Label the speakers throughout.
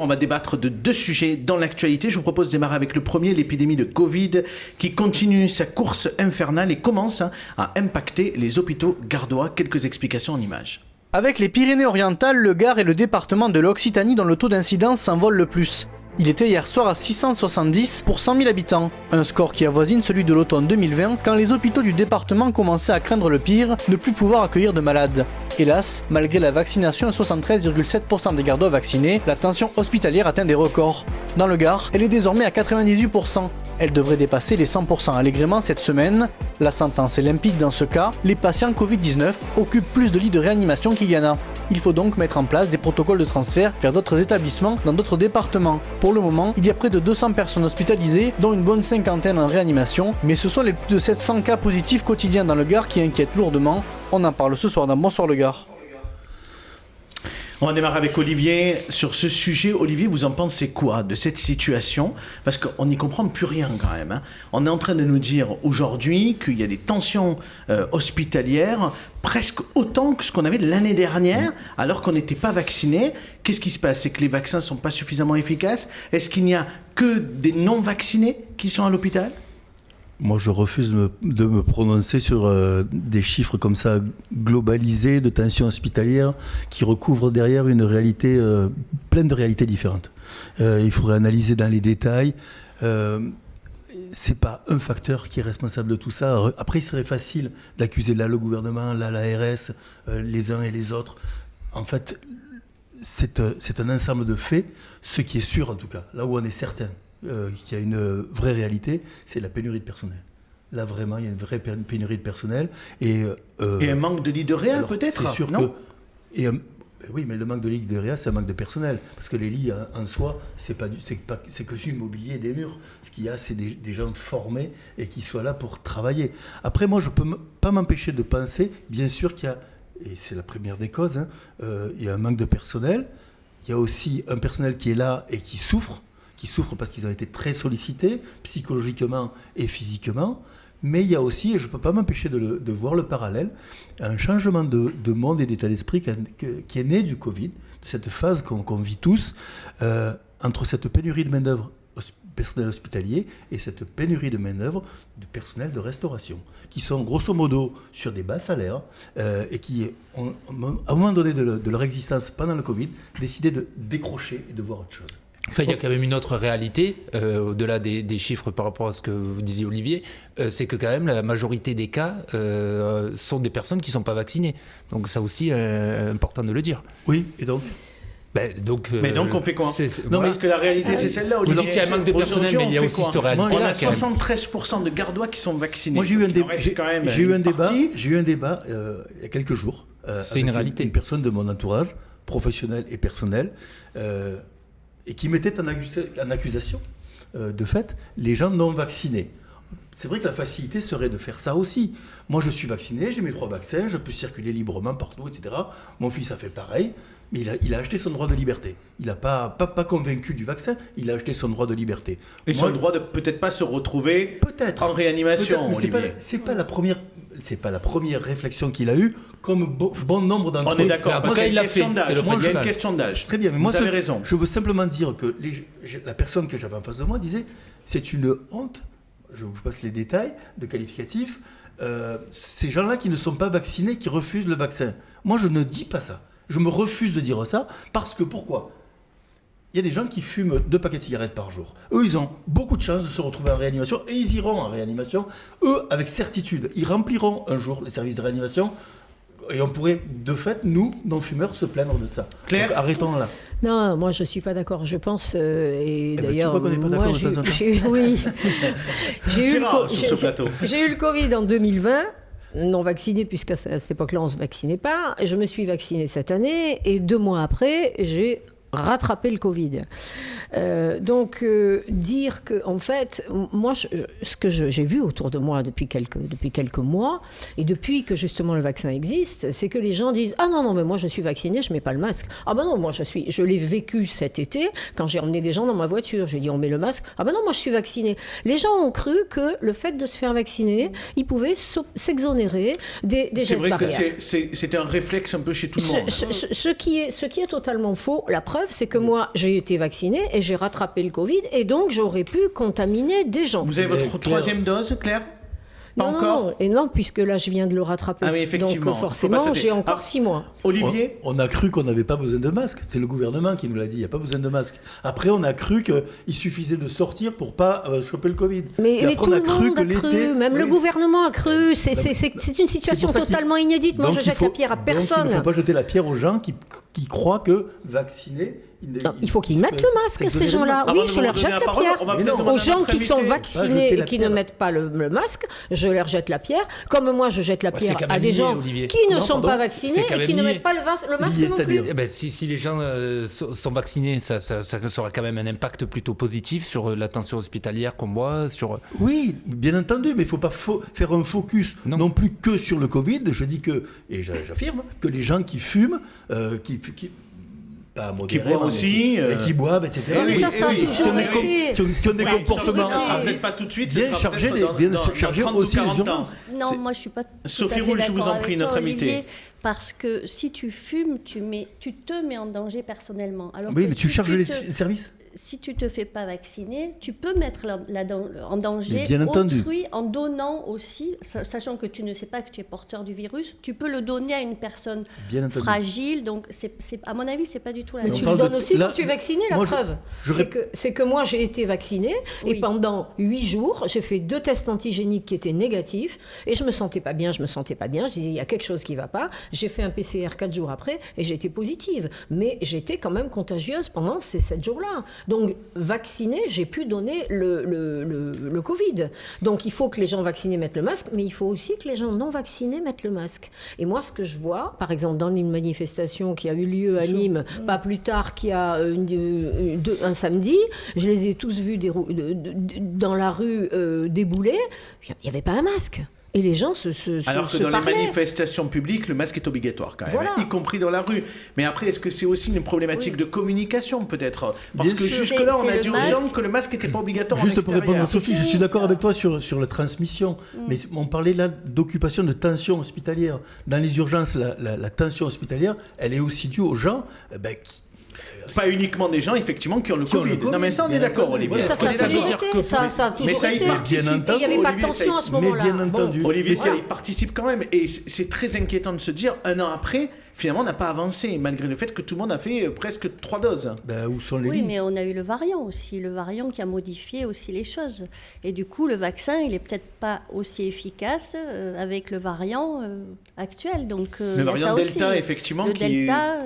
Speaker 1: On va débattre de deux sujets dans l'actualité. Je vous propose de démarrer avec le premier, l'épidémie de Covid, qui continue sa course infernale et commence à impacter les hôpitaux gardois. Quelques explications en images.
Speaker 2: Avec les Pyrénées-Orientales, le Gard est le département de l'Occitanie dont le taux d'incidence s'envole le plus. Il était hier soir à 670 pour 100 000 habitants, un score qui avoisine celui de l'automne 2020 quand les hôpitaux du département commençaient à craindre le pire, ne plus pouvoir accueillir de malades. Hélas, malgré la vaccination à 73,7% des gardois vaccinés, la tension hospitalière atteint des records. Dans le Gard, elle est désormais à 98%. Elle devrait dépasser les 100% allègrement cette semaine. La sentence est limpide dans ce cas, les patients Covid-19 occupent plus de lits de réanimation qu'il y en a. Il faut donc mettre en place des protocoles de transfert vers d'autres établissements dans d'autres départements. Pour le moment, il y a près de 200 personnes hospitalisées, dont une bonne cinquantaine en réanimation, mais ce sont les plus de 700 cas positifs quotidiens dans le Gard qui inquiètent lourdement. On en parle ce soir dans Bonsoir le Gard.
Speaker 1: On va démarrer avec Olivier sur ce sujet. Olivier, vous en pensez quoi de cette situation? Parce qu'on n'y comprend plus rien quand même. On est en train de nous dire aujourd'hui qu'il y a des tensions hospitalières presque autant que ce qu'on avait l'année dernière alors qu'on n'était pas vacciné. Qu'est-ce qui se passe? C'est que les vaccins ne sont pas suffisamment efficaces? Est-ce qu'il n'y a que des non-vaccinés qui sont à l'hôpital?
Speaker 3: Moi, je refuse de me prononcer sur des chiffres comme ça globalisés de tension hospitalière qui recouvrent derrière une réalité pleine de réalités différentes. Il faudrait analyser dans les détails. C'est pas un facteur qui est responsable de tout ça. Après, il serait facile d'accuser là le gouvernement, là l'ARS, les uns et les autres. En fait, c'est un ensemble de faits. Ce qui est sûr, en tout cas, là où on est certain qu'il y a une vraie réalité, c'est la pénurie de personnel. Là, vraiment, il y a une vraie pénurie de personnel. Et
Speaker 1: un manque de lits de réa, peut-être?
Speaker 3: C'est sûr
Speaker 1: non
Speaker 3: que... oui, mais le manque de lits de réa, c'est un manque de personnel. Parce que les lits, en soi, c'est que du mobilier et des murs. Ce qu'il y a, c'est des gens formés et qui soient là pour travailler. Après, moi, je ne peux pas m'empêcher de penser, bien sûr qu'il y a, et c'est la première des causes, il y a un manque de personnel. Il y a aussi un personnel qui est là et qui souffrent parce qu'ils ont été très sollicités, psychologiquement et physiquement. Mais il y a aussi, et je ne peux pas m'empêcher de voir le parallèle, un changement de monde et d'état d'esprit qui est né du Covid, de cette phase qu'on vit tous, entre cette pénurie de main-d'œuvre personnel hospitalier et cette pénurie de main-d'œuvre de personnel de restauration, qui sont grosso modo sur des bas salaires et qui, à un moment donné de leur existence pendant le Covid, décidé de décrocher et de voir autre chose.
Speaker 4: Enfin, il y a quand même une autre réalité, au-delà des chiffres par rapport à ce que vous disiez Olivier, c'est que quand même la majorité des cas sont des personnes qui ne sont pas vaccinées. Donc ça aussi, important de le dire.
Speaker 3: Oui, et donc
Speaker 1: mais donc on fait quoi? Non, parce que la réalité c'est celle-là.
Speaker 4: Vous dites qu'il y a un manque de personnel, mais il y a aussi cette réalité.
Speaker 1: On a 73% de gardois qui sont vaccinés.
Speaker 3: Moi j'ai eu un débat il y a quelques jours.
Speaker 4: C'est une réalité.
Speaker 3: Une personne de mon entourage, professionnel et personnel, et qui mettait en accusation, de fait, les gens non vaccinés. C'est vrai que la facilité serait de faire ça aussi. Moi, je suis vacciné, j'ai mes 3 vaccins, je peux circuler librement partout, etc. Mon fils a fait pareil, mais il a acheté son droit de liberté. Il n'a pas convaincu du vaccin, il a acheté son droit de liberté.
Speaker 1: Et son droit de peut-être pas se retrouver en réanimation,
Speaker 3: mais c'est pas la première réflexion qu'il a eue, comme bon nombre d'entre eux.
Speaker 1: On est d'accord, parce qu'il y a
Speaker 4: une
Speaker 1: question d'âge.
Speaker 3: Très bien, mais moi,
Speaker 1: vous avez raison.
Speaker 3: Je veux simplement dire que la personne que j'avais en face de moi disait « c'est une honte ». Je vous passe les détails de qualificatifs. Ces gens-là qui ne sont pas vaccinés, qui refusent le vaccin. Moi, je ne dis pas ça. Je me refuse de dire ça parce que pourquoi ? Il y a des gens qui fument 2 paquets de cigarettes par jour. Eux, ils ont beaucoup de chances de se retrouver en réanimation et ils iront en réanimation. Eux, avec certitude, ils rempliront un jour les services de réanimation. Et on pourrait, de fait, nous, non-fumeurs, se plaindre de ça.
Speaker 1: Claire ?
Speaker 3: Donc, arrêtons là.
Speaker 5: Non, moi je ne suis pas d'accord. Je pense, et d'ailleurs,
Speaker 3: tu vois qu'on n'est pas d'accord de temps en temps.
Speaker 5: J'ai
Speaker 1: C'est rare sur ce plateau.
Speaker 5: J'ai eu le Covid en 2020. Non vacciné, puisqu'à cette époque-là, on ne se vaccinait pas. Je me suis vaccinée cette année et 2 mois après, j'ai rattraper le Covid. Donc, dire que, en fait, moi, ce que j'ai vu autour de moi depuis quelques mois, et depuis que justement le vaccin existe, c'est que les gens disent « Ah non, mais moi je suis vacciné, je ne mets pas le masque. » Ah ben non, je l'ai vécu cet été, quand j'ai emmené des gens dans ma voiture, j'ai dit « On met le masque. » Ah ben non, moi je suis vacciné. Les gens ont cru que le fait de se faire vacciner, ils pouvaient s'exonérer des gestes barrières.
Speaker 1: C'est vrai que c'est un réflexe un peu chez tout le monde.
Speaker 5: Ce qui est totalement faux. La preuve, preuve, c'est que moi, j'ai été vaccinée et j'ai rattrapé le Covid et donc j'aurais pu contaminer des gens.
Speaker 1: Vous avez votre troisième dose, Claire? Pas
Speaker 5: non,
Speaker 1: encore?
Speaker 5: non, et non, puisque là, je viens de le rattraper.
Speaker 1: Ah oui, effectivement.
Speaker 5: Donc, forcément, j'ai encore
Speaker 1: Ah,
Speaker 5: 6 mois.
Speaker 1: Olivier?
Speaker 3: On a cru qu'on n'avait pas besoin de masque. C'est le gouvernement qui nous l'a dit. Il n'y a pas besoin de masque. Après, on a cru qu'il suffisait de sortir pour pas choper le Covid.
Speaker 5: Mais
Speaker 3: après,
Speaker 5: tout le monde a cru, même le gouvernement a cru. C'est une situation totalement inédite. Moi, je jette la pierre à personne.
Speaker 3: Il ne faut pas jeter la pierre aux gens qui croient que vacciner...
Speaker 5: Non, il faut qu'ils mettent le masque, ces gens-là. Oui, je leur jette la pierre. Aux gens qui sont vaccinés et qui ne mettent pas le masque, je leur jette la pierre. Comme moi, je jette la pierre à des gens qui ne sont pas vaccinés et qui ne mettent pas le masque non plus.
Speaker 4: Eh ben, si les gens sont vaccinés, ça aura quand même un impact plutôt positif sur l'attention hospitalière qu'on voit.
Speaker 3: Oui, bien entendu, mais il ne faut pas faire un focus non plus que sur le Covid. Je dis que, et j'affirme, que les gens qui fument,
Speaker 1: qui boivent aussi,
Speaker 3: et qui boivent, etc.
Speaker 5: Mais ça a toujours été.
Speaker 3: Qui ont des comportements
Speaker 1: peut-être pas tout de suite,
Speaker 3: bien chargés aussi les urgences.
Speaker 6: Non, moi je suis pas.
Speaker 1: Sophie Roule, je vous en prie, notre invitée.
Speaker 6: Parce que si tu fumes, tu te mets en danger personnellement. Alors
Speaker 3: oui, mais tu charges les services.
Speaker 6: Si tu te fais pas vacciner, tu peux mettre en danger autrui en donnant aussi, sachant que tu ne sais pas que tu es porteur du virus, tu peux le donner à une personne fragile. Donc, à mon avis, c'est pas du tout la même chose.
Speaker 5: Mais tu le donnes aussi quand tu es vacciné, la preuve. C'est que moi, j'ai été vaccinée et pendant 8 jours, j'ai fait 2 tests antigéniques qui étaient négatifs et je me sentais pas bien. Je disais, il y a quelque chose qui va pas. J'ai fait un PCR 4 jours après et j'ai été positive. Mais j'étais quand même contagieuse pendant ces 7 jours-là. Donc, vaccinée, j'ai pu donner le Covid. Donc, il faut que les gens vaccinés mettent le masque, mais il faut aussi que les gens non vaccinés mettent le masque. Et moi, ce que je vois, par exemple, dans une manifestation qui a eu lieu à Nîmes, pas plus tard qu'il y a un samedi, je les ai tous vus dans la rue débouler, il n'y avait pas un masque. Et les gens
Speaker 1: Alors que dans les manifestations publiques, le masque est obligatoire quand même, y compris dans la rue. Mais après, est-ce que c'est aussi une problématique de communication peut-être? Parce que jusque-là, on a dit aux gens que le masque n'était pas obligatoire en extérieur.
Speaker 3: Juste pour répondre à Sophie, je suis d'accord avec toi sur la transmission. Mais on parlait là d'occupation de tension hospitalière. Dans les urgences, la tension hospitalière, elle est aussi due aux gens qui...
Speaker 1: Pas uniquement des gens, effectivement, qui ont le Covid. Non, mais ça, on est d'accord, Olivier.
Speaker 5: Ça a toujours été. Ça a toujours été. Il n'y avait pas de tension à ce moment-là.
Speaker 3: Mais bien entendu.
Speaker 1: Olivier, ça y participe quand même. Et c'est très inquiétant de se dire, un an après, finalement, on n'a pas avancé, malgré le fait que tout le monde a fait presque 3 doses.
Speaker 3: Où sont les
Speaker 6: lits ? Oui, mais on a eu le variant aussi. Le variant qui a modifié aussi les choses. Et du coup, le vaccin, il n'est peut-être pas aussi efficace avec le variant actuel. Donc,
Speaker 1: le variant Delta, effectivement,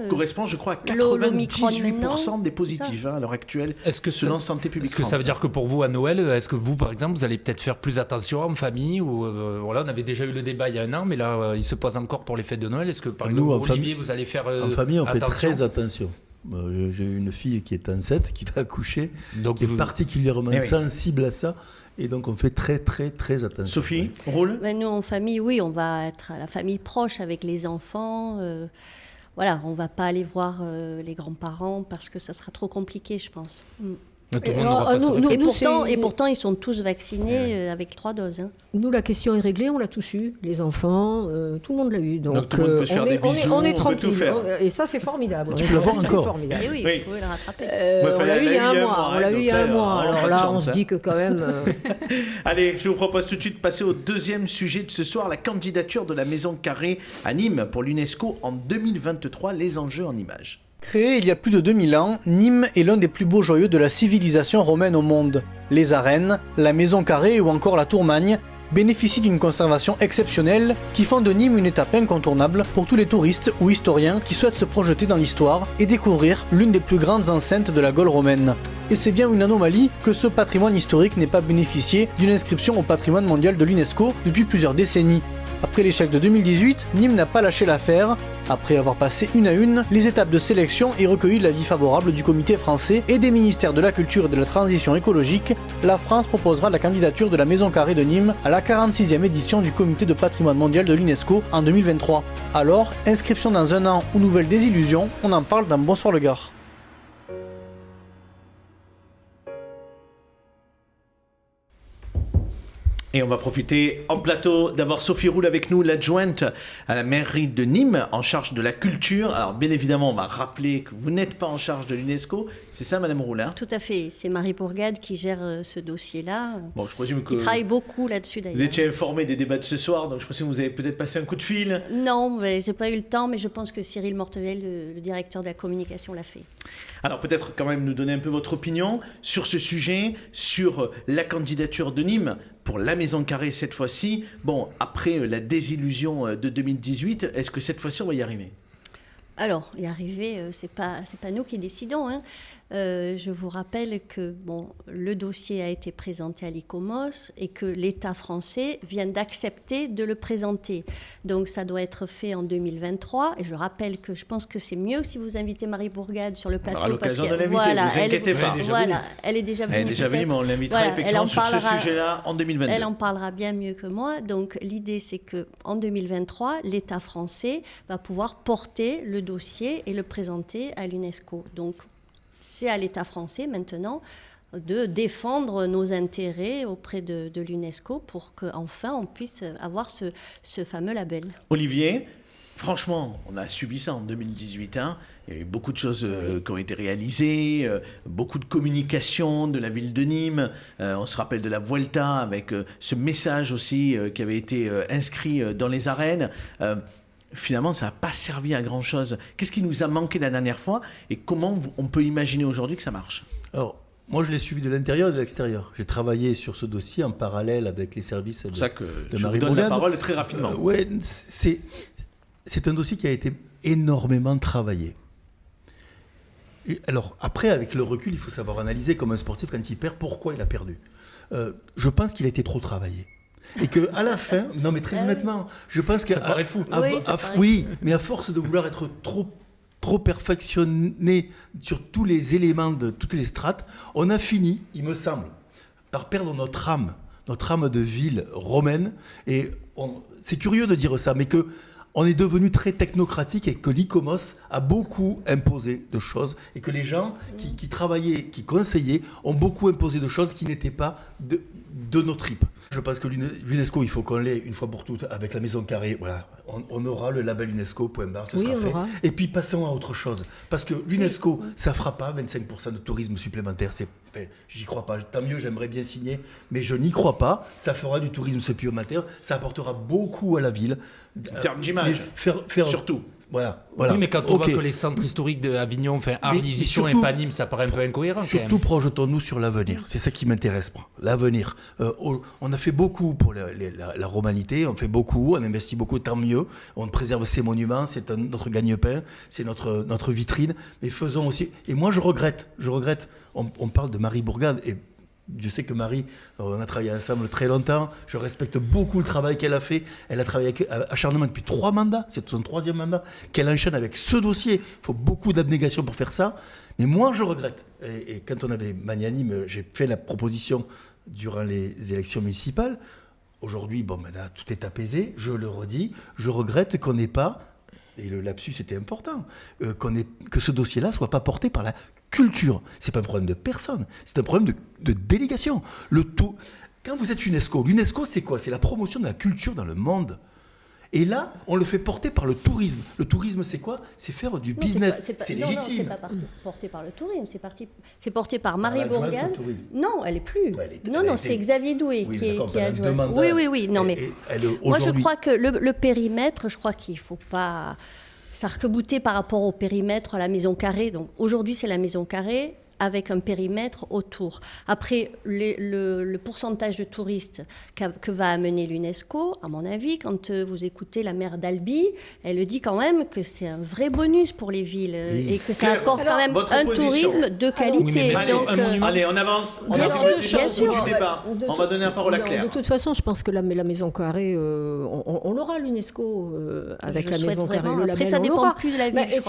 Speaker 1: correspond, je crois, à 98% des positifs à l'heure actuelle, selon Santé publique France.
Speaker 4: Est-ce que ça veut dire que pour vous, à Noël, est-ce que vous, par exemple, vous allez peut-être faire plus attention en famille ou, voilà, on avait déjà eu le débat il y a un an, mais là, il se pose encore pour les fêtes de Noël. Est-ce que, par exemple, Olivier, vous allez faire
Speaker 3: en famille, on fait très attention. J'ai une fille qui est enceinte, qui va accoucher, qui est particulièrement sensible à ça. Et donc, on fait très, très, très attention.
Speaker 1: Sophie, Roule ?
Speaker 6: Nous, en famille, oui, on va être à la famille proche avec les enfants. Voilà, on ne va pas aller voir les grands-parents parce que ça sera trop compliqué, je pense. Et pourtant, ils sont tous vaccinés avec 3 doses. Hein.
Speaker 5: Nous, la question est réglée, on l'a tous eu, les enfants, tout le monde l'a eu. Donc
Speaker 1: tout le monde peut se faire des bisous,
Speaker 5: on est tranquille. Et ça, c'est formidable.
Speaker 3: Tu peux l'avoir encore.
Speaker 6: Formidable. Et oui, vous pouvez le rattraper.
Speaker 5: On l'a eu il y a un mois. On l'a eu il y a un mois. Alors là, on se dit que quand même...
Speaker 1: Allez, je vous propose tout de suite de passer au deuxième sujet de ce soir, la candidature de la Maison Carrée à Nîmes pour l'UNESCO en 2023, les enjeux en images.
Speaker 2: Créée il y a plus de 2000 ans, Nîmes est l'un des plus beaux joyaux de la civilisation romaine au monde. Les arènes, la maison carrée ou encore la tour Magne bénéficient d'une conservation exceptionnelle qui font de Nîmes une étape incontournable pour tous les touristes ou historiens qui souhaitent se projeter dans l'histoire et découvrir l'une des plus grandes enceintes de la Gaule romaine. Et c'est bien une anomalie que ce patrimoine historique n'ait pas bénéficié d'une inscription au patrimoine mondial de l'UNESCO depuis plusieurs décennies. Après l'échec de 2018, Nîmes n'a pas lâché l'affaire. Après avoir passé une à une les étapes de sélection et recueilli l'avis favorable du comité français et des ministères de la Culture et de la Transition écologique, la France proposera la candidature de la Maison Carrée de Nîmes à la 46e édition du comité de patrimoine mondial de l'UNESCO en 2023. Alors, inscription dans un an ou nouvelle désillusion, on en parle dans Bonsoir le Gard.
Speaker 1: Et on va profiter en plateau d'avoir Sophie Roule avec nous, l'adjointe à la mairie de Nîmes, en charge de la culture. Alors bien évidemment, on va rappeler que vous n'êtes pas en charge de l'UNESCO. C'est ça, Madame Roule, hein?
Speaker 6: Tout à fait. C'est Marie Bourgade qui gère ce dossier-là.
Speaker 1: Bon, je présume que
Speaker 6: qui travaille beaucoup là-dessus, d'ailleurs.
Speaker 1: Vous étiez informé des débats de ce soir, donc je présume que vous avez peut-être passé un coup de fil.
Speaker 6: Non, mais j'ai pas eu le temps, mais je pense que Cyril Mortevel, le directeur de la communication, l'a fait.
Speaker 1: Alors peut-être quand même nous donner un peu votre opinion sur ce sujet, sur la candidature de Nîmes pour la Maison Carrée cette fois-ci. Bon, après la désillusion de 2018, est-ce que cette fois-ci on va y arriver ?
Speaker 6: Alors, y arriver, c'est pas nous qui décidons, hein. Je vous rappelle que le dossier a été présenté à l'ICOMOS et que l'État français vient d'accepter de le présenter. Donc ça doit être fait en 2023. Et je rappelle que je pense que c'est mieux si vous invitez Marie Bourgade sur le plateau.
Speaker 1: À l'occasion de l'inviter, vous inquiétez pas.
Speaker 6: Elle est déjà venue.
Speaker 1: Elle est déjà venue, mais on l'invitera effectivement sur ce sujet-là en 2022.
Speaker 6: Elle en parlera bien mieux que moi. Donc l'idée, c'est qu'en 2023, l'État français va pouvoir porter le dossier et le présenter à l'UNESCO. Donc c'est à l'État français maintenant de défendre nos intérêts auprès de l'UNESCO pour qu'enfin on puisse avoir ce fameux label.
Speaker 1: Olivier, franchement, on a suivi ça en 2018. Hein. Il y a eu beaucoup de choses qui ont été réalisées, beaucoup de communication de la ville de Nîmes. On se rappelle de la Vuelta avec ce message aussi qui avait été inscrit dans les arènes. Finalement, ça n'a pas servi à grand-chose. Qu'est-ce qui nous a manqué la dernière fois et comment on peut imaginer aujourd'hui que ça marche ?
Speaker 3: Alors, moi, je l'ai suivi de l'intérieur et de l'extérieur. J'ai travaillé sur ce dossier en parallèle avec les services de Marie Bourgade.
Speaker 1: C'est pour ça que je vous donne la parole très rapidement.
Speaker 3: Ouais, c'est un dossier qui a été énormément travaillé. Alors, après, avec le recul, il faut savoir analyser comme un sportif, quand il perd, pourquoi il a perdu. Je pense qu'il a été trop travaillé. Et qu'à la fin, non mais très honnêtement, je pense que...
Speaker 4: Ça paraît fou.
Speaker 3: Oui, mais à force de vouloir être trop perfectionné sur tous les éléments de toutes les strates, on a fini, il me semble, par perdre notre âme de ville romaine. Et c'est curieux de dire ça, mais que on est devenu très technocratique et que l'ICOMOS a beaucoup imposé de choses et que les gens qui travaillaient, qui conseillaient, ont beaucoup imposé de choses qui n'étaient pas de nos tripes. Je pense que l'UNESCO, il faut qu'on l'ait une fois pour toutes avec la Maison Carrée. Voilà, on aura le label UNESCO, point barre, ce sera fait. Aura. Et puis passons à autre chose. Parce que l'UNESCO, ça ne fera pas 25% de tourisme supplémentaire. J'y crois pas. Tant mieux, j'aimerais bien signer, mais je n'y crois pas. Ça fera du tourisme supplémentaire. Ça apportera beaucoup à la ville.
Speaker 1: En termes d'image, surtout.
Speaker 3: Voilà.
Speaker 4: Oui, mais quand on voit que les centres historiques d'Avignon, Arles-Dijon et pas Nîmes, ça paraît un peu incohérent.
Speaker 3: Surtout, projetons-nous sur l'avenir. C'est ça qui m'intéresse, moi. L'avenir. On a fait beaucoup pour la romanité, on fait beaucoup, on investit beaucoup, tant mieux. On préserve ces monuments, c'est notre gagne-pain, c'est notre vitrine. Mais faisons aussi... Et moi, je regrette. On parle de Marie Bourgade et... Je sais que Marie, on a travaillé ensemble très longtemps. Je respecte beaucoup le travail qu'elle a fait. Elle a travaillé avec acharnement depuis 3 mandats. C'est son 3e mandat qu'elle enchaîne avec ce dossier. Il faut beaucoup d'abnégation pour faire ça. Mais moi, je regrette. Et quand on avait Magnanime, j'ai fait la proposition durant les élections municipales. Aujourd'hui, là, tout est apaisé. Je le redis. Je regrette qu'on n'ait pas... Et le lapsus était important, que ce dossier-là ne soit pas porté par la culture. Ce n'est pas un problème de personne, c'est un problème de délégation. Quand vous êtes UNESCO, l'UNESCO, c'est quoi ? C'est la promotion de la culture dans le monde. Et là, on le fait porter par le tourisme. Le tourisme, c'est quoi ? C'est faire du business. C'est légitime. Non,
Speaker 6: c'est pas porté par le tourisme. C'est porté par Marie Bourgade. Non, elle est plus. C'est Xavier Doué qui a adjoint. Oui. Non, mais moi, je crois que le périmètre, je crois qu'il ne faut pas s'arc-bouter par rapport au périmètre à la Maison Carrée. Donc aujourd'hui, c'est la Maison Carrée avec un périmètre autour. Après, le pourcentage de touristes que va amener l'UNESCO, à mon avis, quand vous écoutez la maire d'Albi, elle dit quand même que c'est un vrai bonus pour les villes et que ça apporte quand même un tourisme de qualité.
Speaker 1: Allez, on avance.
Speaker 6: Bien sûr.
Speaker 1: On va donner la parole à Claire.
Speaker 5: De toute façon, je pense que la Maison Carrée, on l'aura l'UNESCO avec la Maison Carrée. Le label,
Speaker 6: après, ça dépend plus de la ville.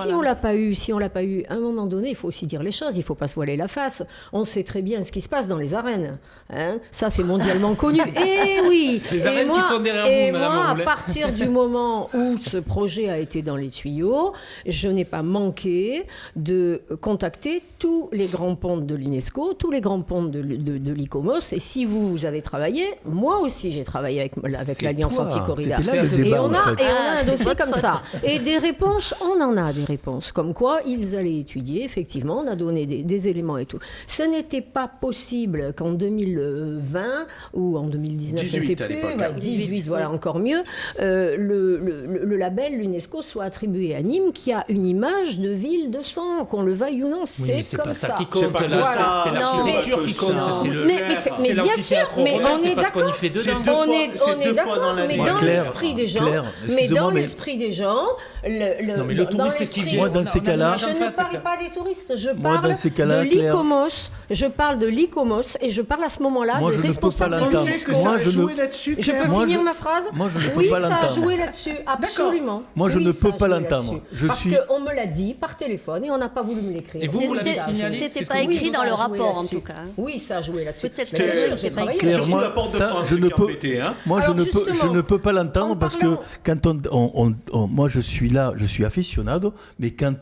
Speaker 5: Si on l'a pas eu, à un moment donné, il faut aussi dire les choses. Il ne faut pas se voiler voiler la face. On sait très bien ce qui se passe dans les arènes. Hein, ça, c'est mondialement connu. Et oui.
Speaker 4: Les arènes qui sont derrière
Speaker 5: et
Speaker 4: vous, Madame
Speaker 5: moi,
Speaker 4: Roulet.
Speaker 5: à partir du moment où ce projet a été dans les tuyaux, je n'ai pas manqué de contacter tous les grands pontes de l'UNESCO, tous les grands pontes de l'ICOMOS. Et si vous avez travaillé, moi aussi j'ai travaillé avec l'Alliance Anti-Corrida.
Speaker 3: C'était là le débat,
Speaker 5: Et on
Speaker 3: en fait.
Speaker 5: a un dossier
Speaker 6: votre
Speaker 5: comme
Speaker 6: faute.
Speaker 5: ça. Et des réponses, on en a des réponses. Comme quoi, ils allaient étudier, effectivement, on a donné des éléments et tout. Ce n'était pas possible qu'en 2020 ou en 2019, je ne sais
Speaker 1: 18 à
Speaker 5: plus,
Speaker 1: l'époque,
Speaker 5: ouais,
Speaker 1: hein.
Speaker 5: 18, voilà, encore mieux, le label l'UNESCO soit attribué à Nîmes, qui a une image de ville de sang, qu'on le veuille ou non, c'est
Speaker 4: Oui, c'est
Speaker 5: comme
Speaker 4: pas ça
Speaker 5: ça.
Speaker 4: qui compte,
Speaker 1: pas
Speaker 4: là,
Speaker 1: que
Speaker 5: ça.
Speaker 4: c'est
Speaker 5: Non,
Speaker 4: l'architecture qui compte,
Speaker 1: non.
Speaker 4: c'est le
Speaker 5: Mais
Speaker 4: c'est
Speaker 5: bien sûr,
Speaker 4: l'amphithéâtre
Speaker 5: mais
Speaker 4: romain,
Speaker 5: on
Speaker 4: c'est
Speaker 5: est
Speaker 4: pas ce qu'on y
Speaker 5: d'accord.
Speaker 4: fait dedans.
Speaker 1: C'est deux
Speaker 5: On
Speaker 1: fois-
Speaker 5: est
Speaker 1: c'est deux fois
Speaker 5: d'accord,
Speaker 1: dans
Speaker 5: mais
Speaker 1: l'année.
Speaker 5: dans
Speaker 3: Claire,
Speaker 5: l'esprit des gens,
Speaker 3: Claire,
Speaker 5: mais
Speaker 3: excusez-moi,
Speaker 5: dans
Speaker 3: mais-
Speaker 5: l'esprit des gens,
Speaker 4: Non, mais le
Speaker 5: dans
Speaker 4: touriste
Speaker 5: l'esprit
Speaker 4: qui
Speaker 5: des
Speaker 4: vient,
Speaker 3: Moi, dans
Speaker 4: on a-
Speaker 3: ces
Speaker 4: on a
Speaker 3: cas-là-
Speaker 4: des gens
Speaker 5: je
Speaker 4: en
Speaker 5: ne
Speaker 4: face,
Speaker 5: parle
Speaker 4: c'est
Speaker 5: pas des touristes, je
Speaker 3: Moi,
Speaker 5: parle
Speaker 3: dans ces
Speaker 5: de
Speaker 3: cas-là, Claire-
Speaker 5: l'ICOMOS. Je parle de l'ICOMOS et je parle à ce moment-là
Speaker 3: Moi,
Speaker 5: de
Speaker 3: je ne peux pas
Speaker 5: responsables de
Speaker 3: l'entendre.
Speaker 1: Tu sais
Speaker 5: l'UNESCO.
Speaker 1: que ça
Speaker 3: Moi,
Speaker 1: a
Speaker 3: je ne-
Speaker 1: joué là-dessus,
Speaker 5: Je peux
Speaker 1: Claire.
Speaker 3: Moi,
Speaker 5: finir
Speaker 3: je-
Speaker 5: ma phrase
Speaker 3: moi, je ne peux
Speaker 5: Oui,
Speaker 3: pas
Speaker 5: ça a
Speaker 3: l'entendre.
Speaker 5: joué là-dessus, absolument.
Speaker 3: Moi, je
Speaker 5: Oui,
Speaker 3: ne
Speaker 5: ça
Speaker 3: peux
Speaker 5: a
Speaker 3: pas
Speaker 5: joué
Speaker 3: l'entendre.
Speaker 5: là-dessus.
Speaker 3: Je
Speaker 5: Parce
Speaker 3: suis-
Speaker 5: qu'on me l'a dit par téléphone et on n'a pas voulu me l'écrire.
Speaker 4: Et vous, vous l'avez signalé,
Speaker 6: C'était
Speaker 4: c'est ce
Speaker 6: pas
Speaker 4: que vous
Speaker 6: écrit
Speaker 4: dites.
Speaker 6: dans le
Speaker 5: Ça a joué
Speaker 6: rapport, en
Speaker 5: là-dessus.
Speaker 6: tout cas.
Speaker 5: Oui, ça a joué là-dessus.
Speaker 6: Peut-être
Speaker 5: Mais
Speaker 6: que
Speaker 5: bien
Speaker 6: c'est-
Speaker 5: sûr,
Speaker 6: c'est
Speaker 5: j'ai
Speaker 6: pas
Speaker 5: travaillé
Speaker 6: écrit.
Speaker 3: Claire,
Speaker 5: là-dessus.
Speaker 1: Surtout
Speaker 3: moi,
Speaker 1: la porte de
Speaker 3: ça,
Speaker 1: France,
Speaker 3: je
Speaker 1: qui
Speaker 3: ne
Speaker 1: a
Speaker 3: peux,
Speaker 1: embêté, hein.
Speaker 3: moi,
Speaker 5: Alors,
Speaker 3: je
Speaker 5: justement,
Speaker 3: ne peux pas l'entendre
Speaker 5: en
Speaker 3: parce
Speaker 5: parlant-
Speaker 3: que quand moi, je suis là, je suis aficionado, mais quand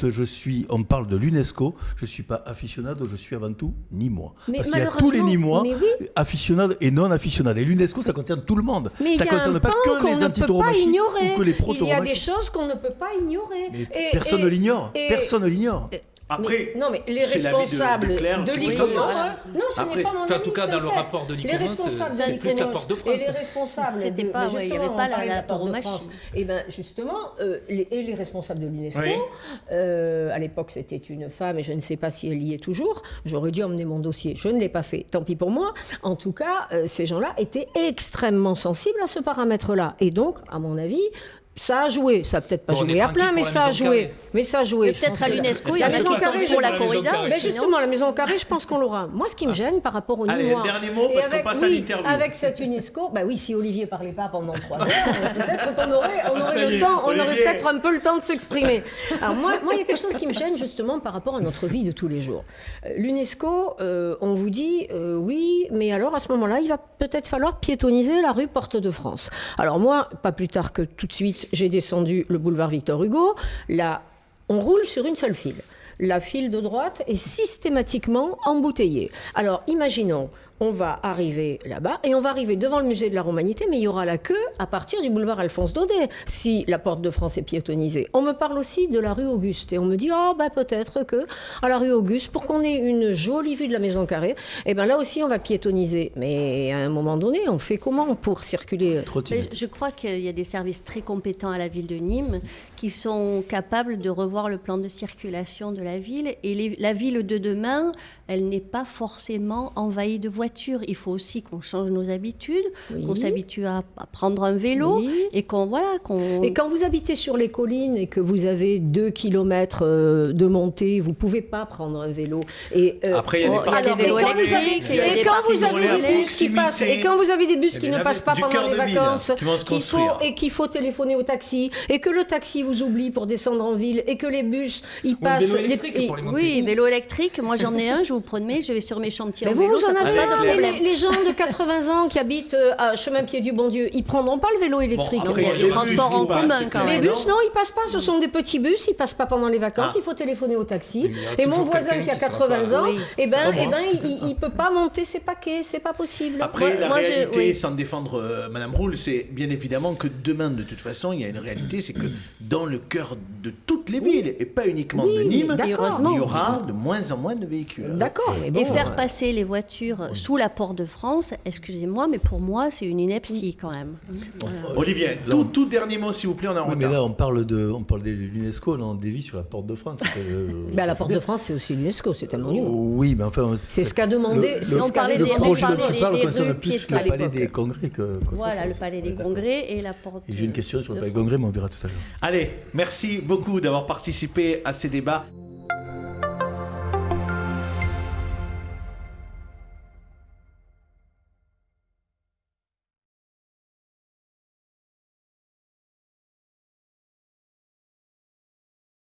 Speaker 3: on parle de l'UNESCO, je suis pas aficionado, je suis avant tout Nîmois.
Speaker 5: Mais
Speaker 3: Parce qu'il y a tous les
Speaker 5: malheureusement,
Speaker 3: Nîmois,
Speaker 5: mais oui.
Speaker 3: aficionados et non aficionados. Et l'UNESCO, ça concerne tout le monde.
Speaker 5: Mais
Speaker 3: Ça
Speaker 5: il y a un
Speaker 3: concerne pas
Speaker 5: pan
Speaker 3: que
Speaker 5: qu'on
Speaker 3: les
Speaker 5: ne peut pas
Speaker 3: antitauromachies
Speaker 5: ignorer.
Speaker 3: ou que les
Speaker 5: Il y a des
Speaker 3: proto-romachies.
Speaker 5: choses qu'on ne peut pas ignorer.
Speaker 3: Mais
Speaker 5: Et-
Speaker 3: personne
Speaker 5: et-
Speaker 3: ne l'ignore.
Speaker 5: et-
Speaker 3: Personne ne l'ignore.
Speaker 1: Après,
Speaker 5: non, mais les
Speaker 1: c'est l'avis de
Speaker 5: responsables
Speaker 1: Claire
Speaker 5: de
Speaker 1: qui-
Speaker 5: l'ICOMOS.
Speaker 1: Oui,
Speaker 6: voilà.
Speaker 5: Non, ce
Speaker 1: Après,
Speaker 5: n'est pas mon
Speaker 4: enfin, en
Speaker 5: avis,
Speaker 4: tout cas,
Speaker 5: c'est
Speaker 4: dans
Speaker 5: un
Speaker 4: le
Speaker 5: fait.
Speaker 4: rapport de
Speaker 5: Les
Speaker 4: l'ICOMOS,
Speaker 5: responsables
Speaker 4: c'est
Speaker 5: de
Speaker 4: plus la
Speaker 5: l'ICOMOS
Speaker 4: porte de France.
Speaker 5: Et les responsables
Speaker 6: C'était
Speaker 5: de,
Speaker 6: pas,
Speaker 5: mais
Speaker 6: ouais, il y
Speaker 5: justement,
Speaker 6: avait
Speaker 5: on
Speaker 6: pas
Speaker 5: parlait de
Speaker 6: la
Speaker 5: la porte de
Speaker 6: tauromachie.
Speaker 5: France. Et bien, justement, les responsables de l'UNESCO,
Speaker 1: Oui.
Speaker 5: à l'époque, c'était une femme, et je ne sais pas si elle y est toujours. J'aurais dû emmener mon dossier. Je ne l'ai pas fait. Tant pis pour moi. En tout cas, ces gens-là étaient extrêmement sensibles à ce paramètre-là. Et donc, à mon avis, ça a joué. Ça a peut-être pas
Speaker 4: Bon, on est
Speaker 5: joué à
Speaker 4: tranquille
Speaker 5: plein, mais
Speaker 4: pour la
Speaker 5: ça a
Speaker 4: maison
Speaker 5: joué.
Speaker 4: carrée.
Speaker 5: Mais ça a joué.
Speaker 6: Et
Speaker 5: Je
Speaker 6: peut-être
Speaker 5: pense
Speaker 6: à
Speaker 5: que-
Speaker 6: l'UNESCO, il y
Speaker 5: La
Speaker 6: en a
Speaker 5: maison
Speaker 6: qui sont
Speaker 5: carrée,
Speaker 6: pour la
Speaker 4: la maison
Speaker 6: corrida.
Speaker 4: carrée.
Speaker 5: mais
Speaker 6: sinon-
Speaker 5: justement, la maison carrée, je pense qu'on l'aura. Moi, ce qui me gêne par rapport aux
Speaker 1: Allez,
Speaker 5: Nîmois.
Speaker 1: dernier mot,
Speaker 5: Et
Speaker 1: parce qu'on passe à l'interview.
Speaker 5: Avec cette UNESCO, bah oui, si Olivier parlait pas pendant 3 heures, peut-être qu'on aurait,
Speaker 1: Ça y est,
Speaker 5: le temps, on aurait
Speaker 1: Olivier.
Speaker 5: peut-être un peu le temps de s'exprimer. Alors moi, il y a quelque chose qui me gêne justement par rapport à notre vie de tous les jours. L'UNESCO, on vous dit oui, mais alors à ce moment-là, il va peut-être falloir piétoniser la rue Porte de France. Alors moi, pas plus tard que tout de suite, j'ai descendu le boulevard Victor Hugo. Là, on roule sur une seule file. La file de droite est systématiquement embouteillée. Alors, imaginons, on va arriver là-bas et on va arriver devant le musée de la Romanité, mais il y aura la queue à partir du boulevard Alphonse Daudet, si la porte de France est piétonnisée. On me parle aussi de la rue Auguste et on me dit, oh, bah peut-être que à la rue Auguste, pour qu'on ait une jolie vue de la Maison Carrée, eh ben là aussi on va piétonniser. Mais à un moment donné, on fait comment pour circuler?
Speaker 3: Trottinette.
Speaker 6: Mais je crois qu'il y a des services très compétents à la ville de Nîmes qui sont capables de revoir le plan de circulation de la ville. Et la ville de demain, elle n'est pas forcément envahie de voitures. Il faut aussi qu'on change nos habitudes,
Speaker 5: Oui.
Speaker 6: qu'on s'habitue à prendre un vélo
Speaker 5: Oui.
Speaker 6: et qu'on...
Speaker 5: Et quand vous habitez sur les collines et que vous avez 2 kilomètres de montée, vous ne pouvez pas prendre un vélo. Et,
Speaker 1: Après, il y a des
Speaker 6: il y a des
Speaker 1: parkings
Speaker 6: vélos
Speaker 1: relais,
Speaker 6: électriques, il y a
Speaker 5: et
Speaker 6: des
Speaker 5: quand
Speaker 6: parkings
Speaker 5: vous avez
Speaker 6: relais
Speaker 5: des bus qui passent, et quand vous avez des bus
Speaker 1: Il y a
Speaker 5: qui
Speaker 1: des
Speaker 5: ne passent pas
Speaker 1: du
Speaker 5: pendant
Speaker 1: cœur
Speaker 5: les
Speaker 1: de ville,
Speaker 5: vacances,
Speaker 1: qui vont se construire.
Speaker 5: qu'il faut téléphoner au taxi, et que le taxi vous oublie pour descendre en ville, et que les bus, ils passent...
Speaker 4: vélo électrique pour les monter.
Speaker 6: Oui, vélo électrique, moi j'en ai un, je vous promets, je vais sur mes chantiers
Speaker 5: Mais
Speaker 6: en
Speaker 5: vous,
Speaker 6: vélo,
Speaker 5: vous
Speaker 6: ça
Speaker 5: en
Speaker 6: pose
Speaker 5: avez
Speaker 6: pas
Speaker 5: un,
Speaker 6: de
Speaker 5: mais
Speaker 6: problème.
Speaker 5: les gens de 80 ans qui habitent à Chemin-Pied du Bon-Dieu, ils prendront pas le vélo électrique.
Speaker 1: après,
Speaker 6: il y a
Speaker 1: les
Speaker 6: des
Speaker 1: bus,
Speaker 6: transports en
Speaker 1: ils passent,
Speaker 6: commun
Speaker 1: c'est
Speaker 6: quand
Speaker 1: clair.
Speaker 5: Les
Speaker 6: même.
Speaker 5: bus, non, ils passent pas. Ce sont des petits bus, ils passent pas pendant les vacances.
Speaker 1: Ah.
Speaker 5: Il faut téléphoner au taxi.
Speaker 4: il y a
Speaker 5: Et mon
Speaker 4: toujours
Speaker 5: voisin
Speaker 4: quelqu'un
Speaker 5: qui a
Speaker 4: qui sera
Speaker 5: 80
Speaker 4: pas-
Speaker 5: ans,
Speaker 6: Oui.
Speaker 5: il peut pas monter ses paquets. C'est pas possible.
Speaker 1: Après, la
Speaker 6: Moi,
Speaker 1: réalité,
Speaker 6: oui.
Speaker 1: sans défendre Madame Roule, c'est bien évidemment que demain, de toute façon, il y a une réalité, c'est que dans le cœur de toutes les villes, et pas uniquement
Speaker 5: Oui,
Speaker 1: de Nîmes,
Speaker 5: mais
Speaker 1: il y
Speaker 5: d'accord.
Speaker 1: aura de moins en moins de véhicules.
Speaker 5: D'accord, mais bon.
Speaker 6: Et faire passer les voitures sous la porte de France, excusez-moi, mais pour moi, c'est une ineptie quand même. Voilà.
Speaker 1: Olivier, tout dernier mot, s'il vous plaît, on est en
Speaker 3: Oui, mais
Speaker 1: retard.
Speaker 3: là, on parle de l'UNESCO, là, on dévie sur la porte de France.
Speaker 5: Ben, la porte de France, c'est aussi l'UNESCO, c'est un monument.
Speaker 3: Oui, mais enfin...
Speaker 5: C'est ce qu'a demandé.
Speaker 3: Le,
Speaker 5: c'est ce
Speaker 6: on
Speaker 5: qu'a
Speaker 6: parlait
Speaker 3: le
Speaker 6: des-
Speaker 5: demandé-
Speaker 6: on
Speaker 3: projet dont
Speaker 6: parlait
Speaker 3: tu parles
Speaker 6: des
Speaker 3: concerne
Speaker 6: rues
Speaker 3: plus
Speaker 6: piétonnes
Speaker 3: le
Speaker 6: à
Speaker 3: palais
Speaker 5: l'époque.
Speaker 3: des congrès que
Speaker 6: Voilà, le palais des congrès et la porte.
Speaker 3: Et j'ai une question sur le
Speaker 6: de
Speaker 3: palais des
Speaker 6: France.
Speaker 3: congrès, mais on verra tout à l'heure.
Speaker 1: Allez, merci beaucoup d'avoir participé à ces débats.